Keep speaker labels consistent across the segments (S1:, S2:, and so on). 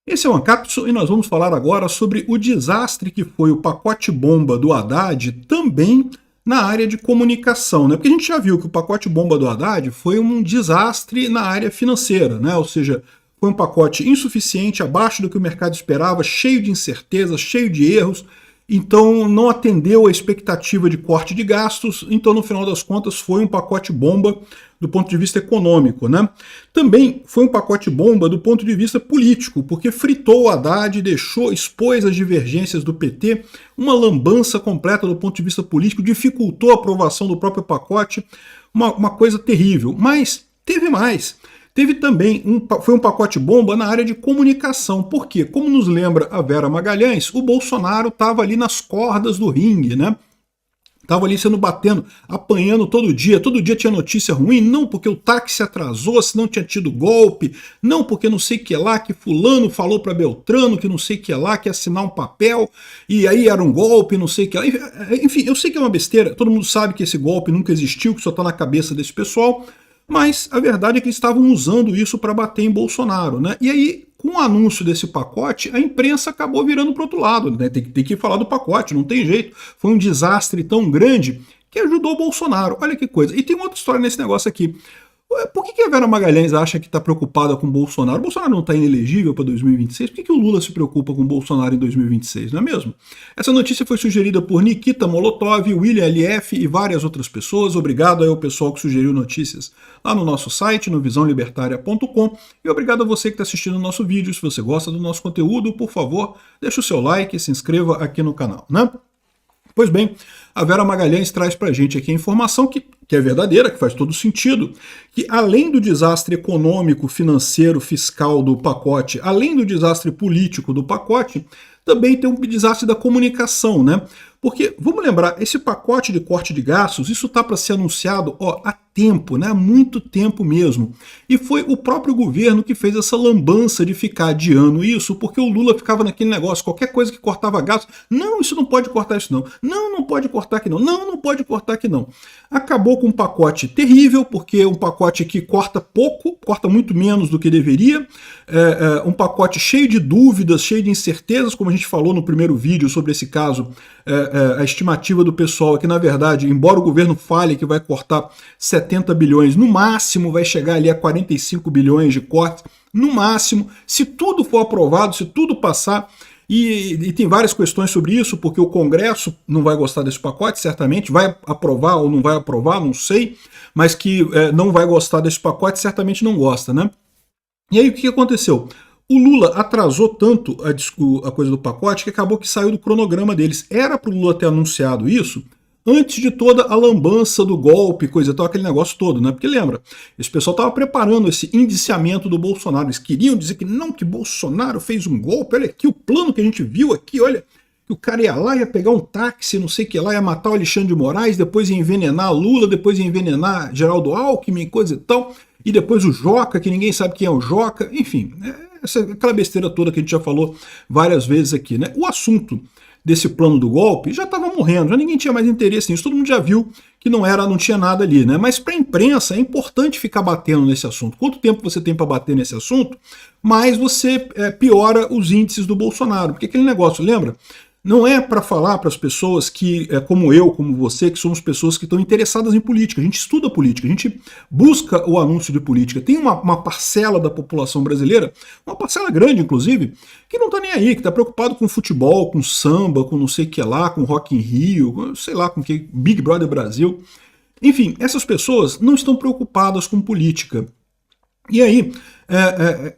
S1: Esse é o Ancapso e nós vamos falar agora sobre o desastre que foi o pacote bomba do Haddad também na área de comunicação, né? Porque a gente já viu que o pacote bomba do Haddad foi um desastre na área financeira, né? Ou seja, foi um pacote insuficiente, abaixo do que o mercado esperava, cheio de incertezas, cheio de erros, então não atendeu a expectativa de corte de gastos, então no final das contas foi um pacote bomba do ponto de vista econômico, né? Também foi um pacote bomba do ponto de vista político, porque fritou o Haddad, expôs as divergências do PT, uma lambança completa do ponto de vista político, dificultou a aprovação do próprio pacote, uma coisa terrível. Mas teve mais. Teve também, foi um pacote bomba na área de comunicação, porque, como nos lembra a Vera Magalhães, o Bolsonaro estava ali nas cordas do ringue, né? Estava ali apanhando todo dia tinha notícia ruim, não porque o táxi atrasou, se não tinha tido golpe, não porque não sei o que lá, que fulano falou para Beltrano que não sei o que lá, que ia assinar um papel, e aí era um golpe, não sei o que lá. Enfim, eu sei que é uma besteira, todo mundo sabe que esse golpe nunca existiu, que só está na cabeça desse pessoal, mas a verdade é que eles estavam usando isso para bater em Bolsonaro, né? E aí, com o anúncio desse pacote, a imprensa acabou virando para o outro lado, né? Tem que falar do pacote, não tem jeito. Foi um desastre tão grande que ajudou o Bolsonaro. Olha que coisa. E tem uma outra história nesse negócio aqui. Por que a Vera Magalhães acha que está preocupada com o Bolsonaro? O Bolsonaro não está inelegível para 2026? Por que o Lula se preocupa com o Bolsonaro em 2026, não é mesmo? Essa notícia foi sugerida por Nikita Molotov, William LF e várias outras pessoas. Obrigado ao pessoal que sugeriu notícias lá no nosso site, no visãolibertaria.com. E obrigado a você que está assistindo o nosso vídeo. Se você gosta do nosso conteúdo, por favor, deixe o seu like e se inscreva aqui no canal, né? Pois bem, a Vera Magalhães traz para a gente aqui a informação que é verdadeira, que faz todo sentido, que além do desastre econômico, financeiro, fiscal do pacote, além do desastre político do pacote, também tem um desastre da comunicação, né? Porque, vamos lembrar, esse pacote de corte de gastos, isso está para ser anunciado há tempo, né? Há muito tempo mesmo. E foi o próprio governo que fez essa lambança de ficar adiando isso, porque o Lula ficava naquele negócio, qualquer coisa que cortava gastos, não, isso não pode cortar isso não, não pode cortar aqui não, não pode cortar aqui não. Acabou com um pacote terrível, porque é um pacote que corta pouco, corta muito menos do que deveria, um pacote cheio de dúvidas, cheio de incertezas, como a gente falou no primeiro vídeo sobre esse caso, a estimativa do pessoal é que, na verdade, embora o governo fale que vai cortar 70 bilhões, no máximo vai chegar ali a 45 bilhões de cortes, no máximo, se tudo for aprovado, se tudo passar, e tem várias questões sobre isso, porque o Congresso não vai gostar desse pacote, certamente, vai aprovar ou não vai aprovar, não sei, mas que não vai gostar desse pacote, certamente não gosta, né? E aí o que aconteceu? O Lula atrasou tanto a coisa do pacote que acabou que saiu do cronograma deles. Era para o Lula ter anunciado isso antes de toda a lambança do golpe, coisa e tal, aquele negócio todo, né? Porque lembra, esse pessoal estava preparando esse indiciamento do Bolsonaro. Eles queriam dizer que não, que Bolsonaro fez um golpe. Olha aqui o plano que a gente viu aqui, olha, que o cara ia lá, ia pegar um táxi, não sei o que lá, ia matar o Alexandre de Moraes, depois ia envenenar Lula, depois ia envenenar Geraldo Alckmin, coisa e tal, e depois o Joca, que ninguém sabe quem é o Joca, enfim, aquela besteira toda que a gente já falou várias vezes aqui, né? O assunto desse plano do golpe já estava morrendo, já ninguém tinha mais interesse nisso, todo mundo já viu que não tinha nada ali, né? Mas para a imprensa é importante ficar batendo nesse assunto. Quanto tempo você tem para bater nesse assunto, mais você piora os índices do Bolsonaro, porque aquele negócio, lembra? Não é para falar para as pessoas que, como eu, como você, que somos pessoas que estão interessadas em política. A gente estuda política, a gente busca o anúncio de política. Tem uma parcela da população brasileira, uma parcela grande, inclusive, que não está nem aí, que está preocupado com futebol, com samba, com não sei o que lá, com Rock in Rio, com, sei lá, com que Big Brother Brasil. Enfim, essas pessoas não estão preocupadas com política. E aí,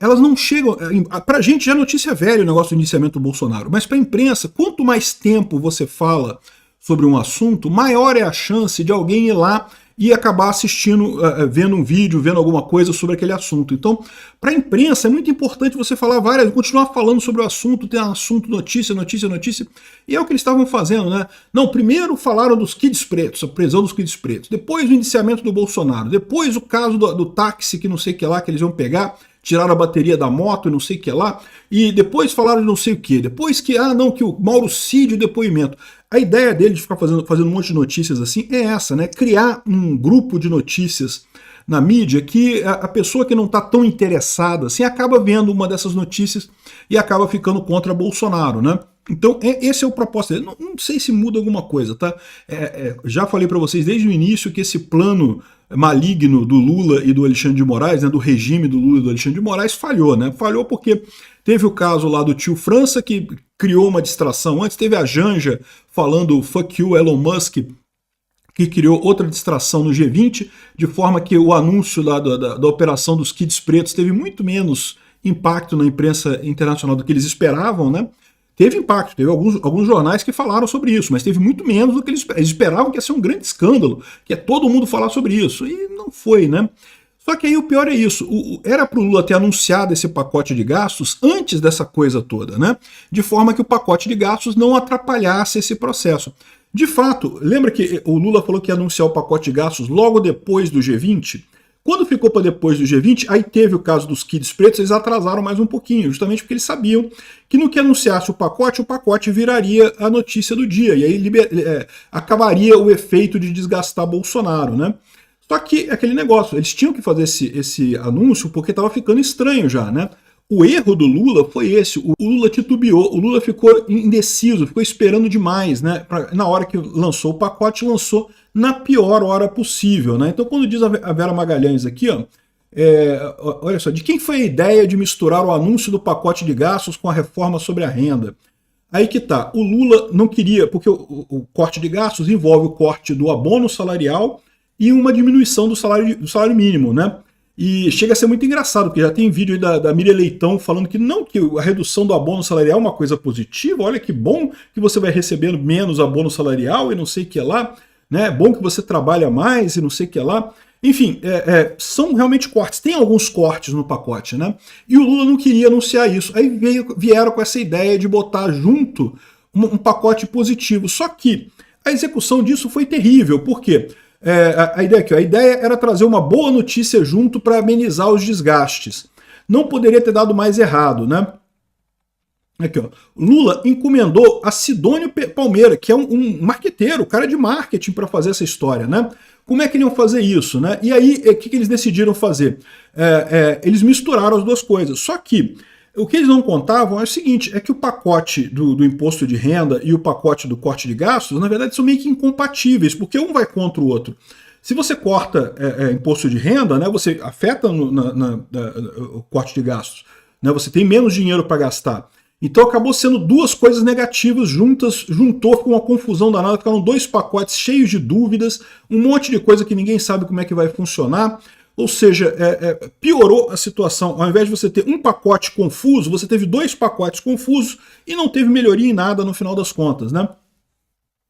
S1: elas não chegam... Pra gente já é notícia velha o negócio do indiciamento do Bolsonaro, mas pra imprensa, quanto mais tempo você fala sobre um assunto, maior é a chance de alguém ir lá e acabar assistindo, vendo um vídeo, vendo alguma coisa sobre aquele assunto. Então, para a imprensa é muito importante você falar continuar falando sobre o assunto, ter assunto, notícia, e é o que eles estavam fazendo, né? Não, primeiro falaram dos kids pretos, a prisão dos kids pretos, depois o indiciamento do Bolsonaro, depois o caso do táxi que não sei o que lá, que eles iam pegar, tiraram a bateria da moto e não sei o que lá, e depois falaram de não sei o que, depois que, que o Mauro Cid, o depoimento. A ideia dele de ficar fazendo um monte de notícias assim é essa, né? Criar um grupo de notícias na mídia que a pessoa que não está tão interessada assim acaba vendo uma dessas notícias e acaba ficando contra Bolsonaro, né? Então, esse é o propósito dele. Não sei se muda alguma coisa, tá? Já falei para vocês desde o início que esse plano maligno do Lula e do Alexandre de Moraes, né, do regime do Lula e do Alexandre de Moraes, falhou, né? Falhou porque teve o caso lá do tio França, que criou uma distração antes, teve a Janja falando fuck you Elon Musk, que criou outra distração no G20, de forma que o anúncio lá da operação dos kits pretos teve muito menos impacto na imprensa internacional do que eles esperavam, né? Teve impacto, teve alguns jornais que falaram sobre isso, mas teve muito menos do que eles esperavam, que ia ser um grande escândalo, que é todo mundo falar sobre isso, e não foi, né? Só que aí o pior é isso, era para o Lula ter anunciado esse pacote de gastos antes dessa coisa toda, né? De forma que o pacote de gastos não atrapalhasse esse processo. De fato, lembra que o Lula falou que ia anunciar o pacote de gastos logo depois do G20? Quando ficou para depois do G20, aí teve o caso dos kits pretos, eles atrasaram mais um pouquinho, justamente porque eles sabiam que no que anunciasse o pacote viraria a notícia do dia, e aí acabaria o efeito de desgastar Bolsonaro, né? Só que aquele negócio, eles tinham que fazer esse anúncio porque estava ficando estranho já, né? O erro do Lula foi esse, o Lula titubeou, o Lula ficou indeciso, ficou esperando demais, né? Na hora que lançou o pacote, lançou na pior hora possível, né? Então quando diz a Vera Magalhães aqui, ó, olha só, de quem foi a ideia de misturar o anúncio do pacote de gastos com a reforma sobre a renda? Aí que tá, o Lula não queria, porque o corte de gastos envolve o corte do abono salarial e uma diminuição do salário mínimo, né? E chega a ser muito engraçado, porque já tem vídeo aí da Miriam Leitão falando que não, que a redução do abono salarial é uma coisa positiva, olha que bom que você vai recebendo menos abono salarial e não sei o que lá, né? É bom que você trabalha mais e não sei o que lá. Enfim, são realmente cortes, tem alguns cortes no pacote, né? E o Lula não queria anunciar isso, aí vieram com essa ideia de botar junto um pacote positivo, só que a execução disso foi terrível, por quê? A ideia aqui, a ideia era trazer uma boa notícia junto para amenizar os desgastes. Não poderia ter dado mais errado, né? Aqui, ó. Lula encomendou a Sidônio Palmeira, que é um marqueteiro, cara de marketing para fazer essa história, né? Como é que eles iam fazer isso, né? E aí, o que eles decidiram fazer? Eles misturaram as duas coisas. Só que o que eles não contavam é o seguinte, é que o pacote do imposto de renda e o pacote do corte de gastos, na verdade, são meio que incompatíveis, porque um vai contra o outro. Se você corta imposto de renda, né, você afeta o corte de gastos, né, você tem menos dinheiro para gastar. Então acabou sendo duas coisas negativas juntas, juntou com uma confusão danada, ficaram dois pacotes cheios de dúvidas, um monte de coisa que ninguém sabe como é que vai funcionar. Ou seja, piorou a situação. Ao invés de você ter um pacote confuso, você teve dois pacotes confusos e não teve melhoria em nada no final das contas, né?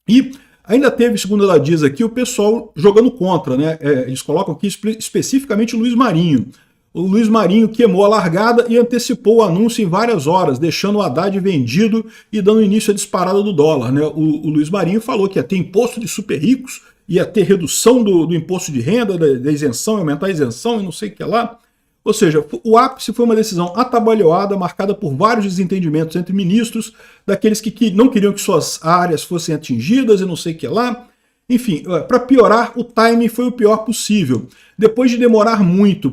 S1: E ainda teve, segundo ela diz aqui, o pessoal jogando contra, né? Eles colocam aqui especificamente o Luiz Marinho. O Luiz Marinho queimou a largada e antecipou o anúncio em várias horas, deixando o Haddad vendido e dando início à disparada do dólar, né? O Luiz Marinho falou que ia ter imposto de super ricos, ia ter redução do imposto de renda, da isenção, aumentar a isenção e não sei o que lá. Ou seja, o ápice foi uma decisão atabalhoada, marcada por vários desentendimentos entre ministros, daqueles que não queriam que suas áreas fossem atingidas e não sei o que lá. Enfim, para piorar, o timing foi o pior possível. Depois de demorar muito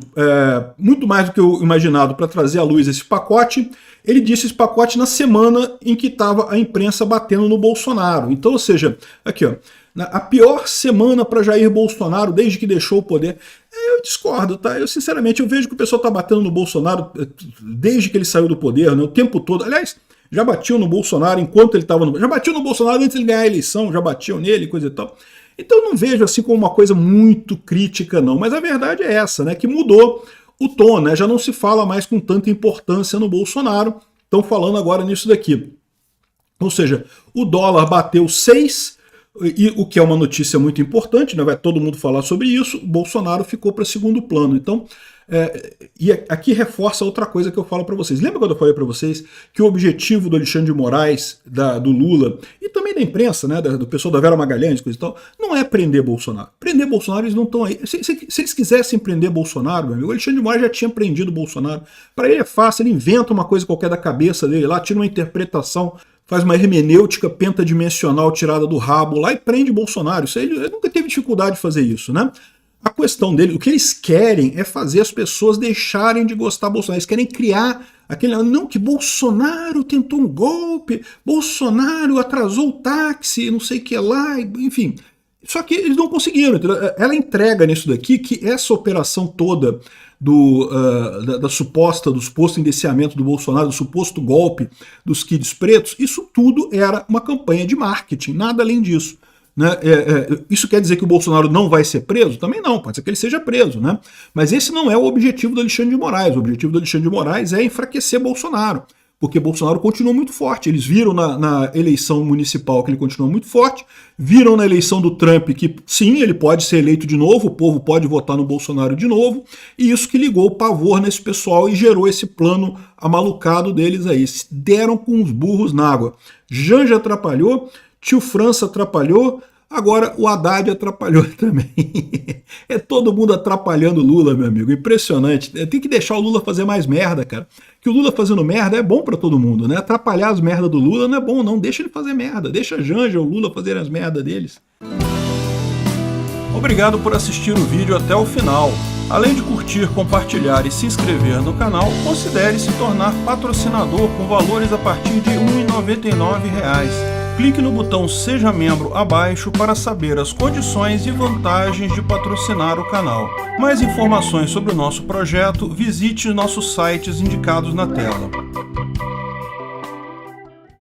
S1: mais do que o imaginado para trazer à luz esse pacote, ele disse esse pacote na semana em que estava a imprensa batendo no Bolsonaro. Então, ou seja, aqui ó, a pior semana para Jair Bolsonaro desde que deixou o poder. Eu discordo, tá? Eu sinceramente eu vejo que o pessoal tá batendo no Bolsonaro desde que ele saiu do poder, né? O tempo todo. Aliás, já batiam no Bolsonaro enquanto ele estava no... Já batiam no Bolsonaro antes de ele ganhar a eleição, já batiam nele, coisa e tal. Então eu não vejo assim como uma coisa muito crítica, não. Mas a verdade é essa, né? Que mudou o tom, né? Já não se fala mais com tanta importância no Bolsonaro. Estão falando agora nisso daqui. Ou seja, o dólar bateu 6, e o que é uma notícia muito importante, né? Vai todo mundo falar sobre isso, o Bolsonaro ficou para segundo plano. Então, e aqui reforça outra coisa que eu falo para vocês. Lembra quando eu falei para vocês que o objetivo do Alexandre de Moraes, do Lula, e também da imprensa, né, do pessoal da Vera Magalhães, coisa e tal, não é prender Bolsonaro. Prender Bolsonaro, eles não estão aí. Se eles quisessem prender Bolsonaro, meu amigo, o Alexandre de Moraes já tinha prendido Bolsonaro. Para ele é fácil, ele inventa uma coisa qualquer da cabeça dele lá, tira uma interpretação, faz uma hermenêutica pentadimensional tirada do rabo lá e prende Bolsonaro. Isso aí, ele nunca teve dificuldade de fazer isso, né? A questão dele, o que eles querem é fazer as pessoas deixarem de gostar do Bolsonaro. Eles querem criar aquele... Não, que Bolsonaro tentou um golpe, Bolsonaro atrasou o táxi, não sei o que lá, enfim. Só que eles não conseguiram. Entendeu? Ela entrega nisso daqui que essa operação toda da suposta, do suposto indiciamento do Bolsonaro, do suposto golpe dos kids pretos, isso tudo era uma campanha de marketing, nada além disso. Né? Isso quer dizer que o Bolsonaro não vai ser preso? Também não, pode ser que ele seja preso, né? Mas esse não é o objetivo do Alexandre de Moraes. O objetivo do Alexandre de Moraes é enfraquecer Bolsonaro, porque Bolsonaro continua muito forte. Eles viram na eleição municipal que ele continua muito forte, viram na eleição do Trump que sim, ele pode ser eleito de novo, o povo pode votar no Bolsonaro de novo, e isso que ligou o pavor nesse pessoal e gerou esse plano amalucado deles aí. Deram com os burros na água. Janja atrapalhou, tio França atrapalhou, agora o Haddad atrapalhou também. É todo mundo atrapalhando o Lula, meu amigo. Impressionante. Tem que deixar o Lula fazer mais merda, cara. Que o Lula fazendo merda é bom pra todo mundo, né? Atrapalhar as merdas do Lula não é bom, não. Deixa ele fazer merda. Deixa a Janja, o Lula fazerem as merdas deles. Obrigado por assistir o vídeo até o final. Além de curtir, compartilhar e se inscrever no canal, considere se tornar patrocinador com valores a partir de R$ 1,99. Clique no botão Seja Membro abaixo para saber as condições e vantagens de patrocinar o canal. Mais informações sobre o nosso projeto, visite nossos sites indicados na tela.